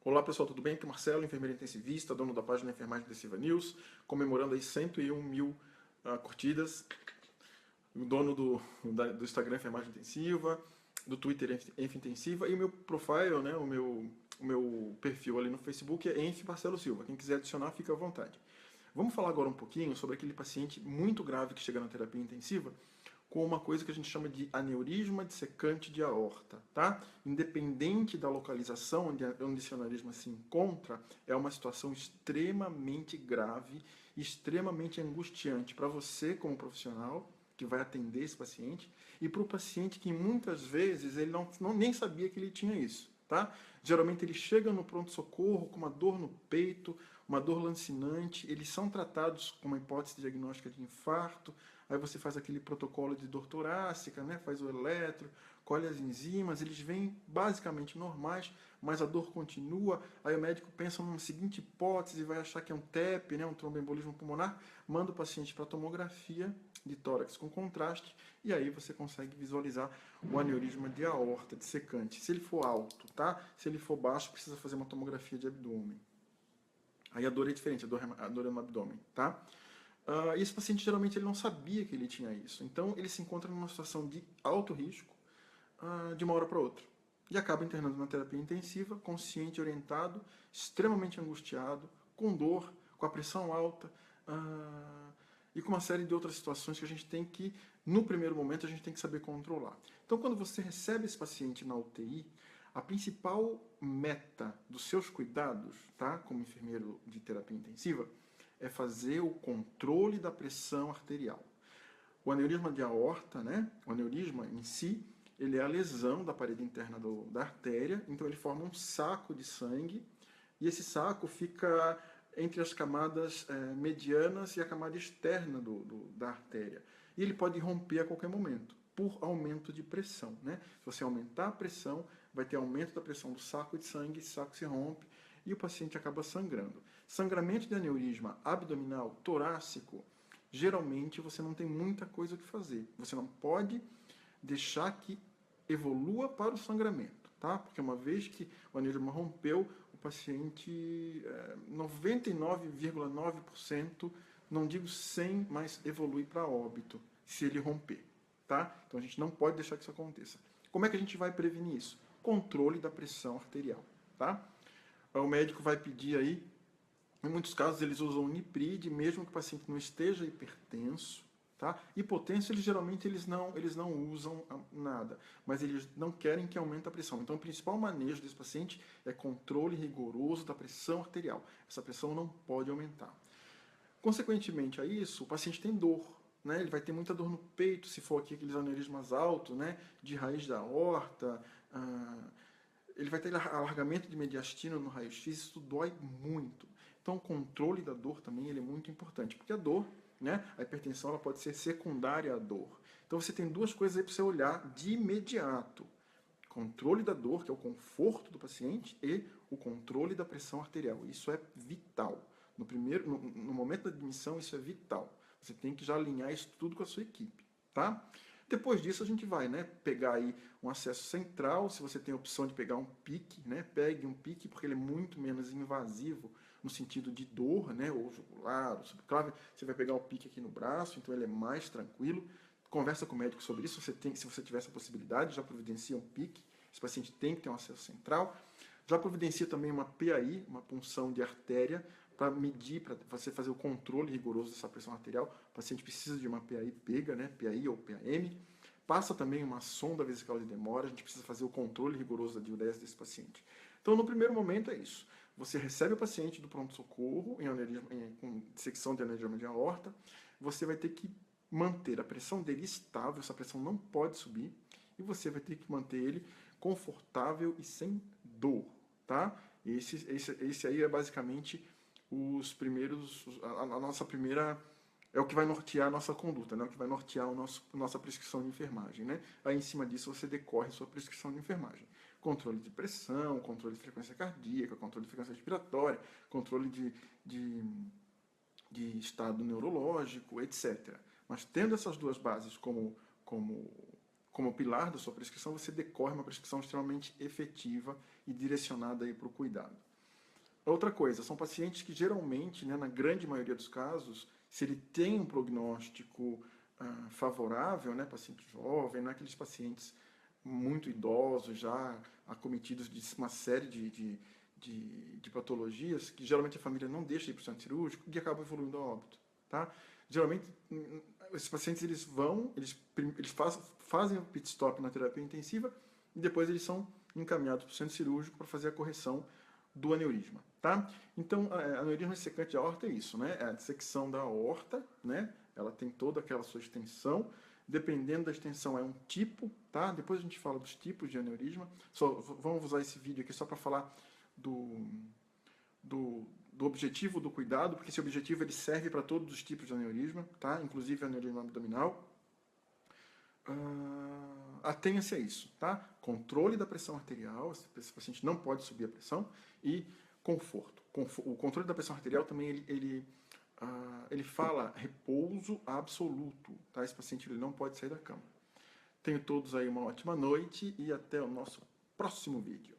Olá pessoal, tudo bem? Aqui é o Marcelo, enfermeiro intensivista, dono da página Enfermagem Intensiva News, comemorando aí 101 mil curtidas, o dono do Instagram Enfermagem Intensiva, do Twitter Enf Intensiva, e o meu profile, né, o meu perfil ali no Facebook é Enf Marcelo Silva. Quem quiser adicionar, fica à vontade. Vamos falar agora um pouquinho sobre aquele paciente muito grave que chega na terapia intensiva com uma coisa que a gente chama de aneurisma dissecante de aorta, tá? Independente da localização onde esse aneurisma se encontra, é uma situação extremamente grave, extremamente angustiante para você como profissional que vai atender esse paciente e para o paciente que muitas vezes ele nem sabia que ele tinha isso. Tá? Geralmente ele chega no pronto-socorro com uma dor no peito, uma dor lancinante, eles são tratados com uma hipótese diagnóstica de infarto, aí você faz aquele protocolo de dor torácica, né? Faz o eletro, colhe as enzimas, eles vêm basicamente normais, mas a dor continua, aí o médico pensa numa seguinte hipótese, vai achar que é um TEP, né? Um tromboembolismo pulmonar, manda o paciente para tomografia de tórax com contraste, e aí você consegue visualizar o aneurisma de aorta dissecante. Se ele for alto, tá? Se ele for baixo, precisa fazer uma tomografia de abdômen. Aí a dor é diferente, a dor é no abdômen, tá? E esse paciente geralmente ele não sabia que ele tinha isso. Então ele se encontra numa situação de alto risco de uma hora para outra. E acaba internando na terapia intensiva, consciente, orientado, extremamente angustiado, com dor, com a pressão alta e com uma série de outras situações que a gente tem que, no primeiro momento, a gente tem que saber controlar. Então quando você recebe esse paciente na UTI, a principal meta dos seus cuidados, tá, como enfermeiro de terapia intensiva, é fazer o controle da pressão arterial. O aneurisma de aorta, né, o aneurisma em si, ele é a lesão da parede interna da artéria, então ele forma um saco de sangue, e esse saco fica entre as camadas medianas e a camada externa da artéria. E ele pode romper a qualquer momento, por aumento de pressão. Né? Se você aumentar a pressão, vai ter aumento da pressão do saco de sangue, esse saco se rompe e o paciente acaba sangrando. Sangramento de aneurisma abdominal, torácico, geralmente você não tem muita coisa o que fazer. Você não pode deixar que evolua para o sangramento, tá? Porque uma vez que o aneurisma rompeu, o paciente, 99,9%, não digo 100, mas evolui para óbito, se ele romper, tá? Então a gente não pode deixar que isso aconteça. Como é que a gente vai prevenir isso? Controle da pressão arterial, tá? O médico vai pedir aí, em muitos casos eles usam Nipride, mesmo que o paciente não esteja hipertenso, tá? Hipotenso, geralmente eles não usam nada, mas eles não querem que aumente a pressão. Então o principal manejo desse paciente é controle rigoroso da pressão arterial. Essa pressão não pode aumentar. Consequentemente a isso, o paciente tem dor, né? Ele vai ter muita dor no peito, se for aqui aqueles aneurismas altos, né? De raiz da aorta, ele vai ter alargamento de mediastino no raio-x, isso dói muito. Então o controle da dor também ele é muito importante, porque a dor, né, a hipertensão ela pode ser secundária à dor. Então você tem duas coisas aí para você olhar de imediato. Controle da dor, que é o conforto do paciente, e o controle da pressão arterial. Isso é vital. No momento da admissão, isso é vital. Você tem que já alinhar isso tudo com a sua equipe, tá? Depois disso, a gente vai, né, pegar aí um acesso central. Se você tem a opção de pegar um PIC, né, pegue um PIC, porque ele é muito menos invasivo no sentido de dor, né, ou jugular, ou subclave. Você vai pegar o PIC aqui no braço, então ele é mais tranquilo. Conversa com o médico sobre isso. Se você tiver essa possibilidade, já providencia um PIC. Esse paciente tem que ter um acesso central. Já providencia também uma PAI, uma punção de artéria, para medir, para você fazer o controle rigoroso dessa pressão arterial. O paciente precisa de uma PAI pega, né? PAI ou PAM. Passa também uma sonda vesical de demora, a gente precisa fazer o controle rigoroso da diurese desse paciente. Então, no primeiro momento é isso. Você recebe o paciente do pronto-socorro com dissecção de aneurisma de aorta, você vai ter que manter a pressão dele estável, essa pressão não pode subir, e você vai ter que manter ele confortável e sem dor, tá? Esse aí é basicamente a nossa primeira, é o que vai nortear a nossa conduta, né? O que vai nortear a nossa prescrição de enfermagem, né? Aí em cima disso você decorre a sua prescrição de enfermagem. Controle de pressão, controle de frequência cardíaca, controle de frequência respiratória, controle de estado neurológico, etc. Mas tendo essas duas bases como pilar da sua prescrição, você decorre uma prescrição extremamente efetiva e direcionada para o cuidado. Outra coisa, são pacientes que geralmente, né, na grande maioria dos casos, se ele tem um prognóstico favorável, né, paciente jovem, não é aqueles pacientes muito idosos, já acometidos de uma série de patologias, que geralmente a família não deixa ir para o centro cirúrgico e acaba evoluindo a óbito. Tá? Geralmente, esses pacientes eles fazem o pit stop na terapia intensiva e depois eles são encaminhados para o centro cirúrgico para fazer a correção do aneurisma, tá? Então, aneurisma dissecante de aorta é isso, né? É a dissecção da aorta, né? Ela tem toda aquela sua extensão. Dependendo da extensão, é um tipo, tá? Depois a gente fala dos tipos de aneurisma. Vamos usar esse vídeo aqui só para falar do objetivo do cuidado, porque esse objetivo ele serve para todos os tipos de aneurisma, tá? Inclusive aneurisma abdominal. Atenha-se a isso, tá? Controle da pressão arterial, esse paciente não pode subir a pressão, e conforto. O controle da pressão arterial também ele fala repouso absoluto, tá? Esse paciente ele não pode sair da cama. Tenham todos aí uma ótima noite e até o nosso próximo vídeo.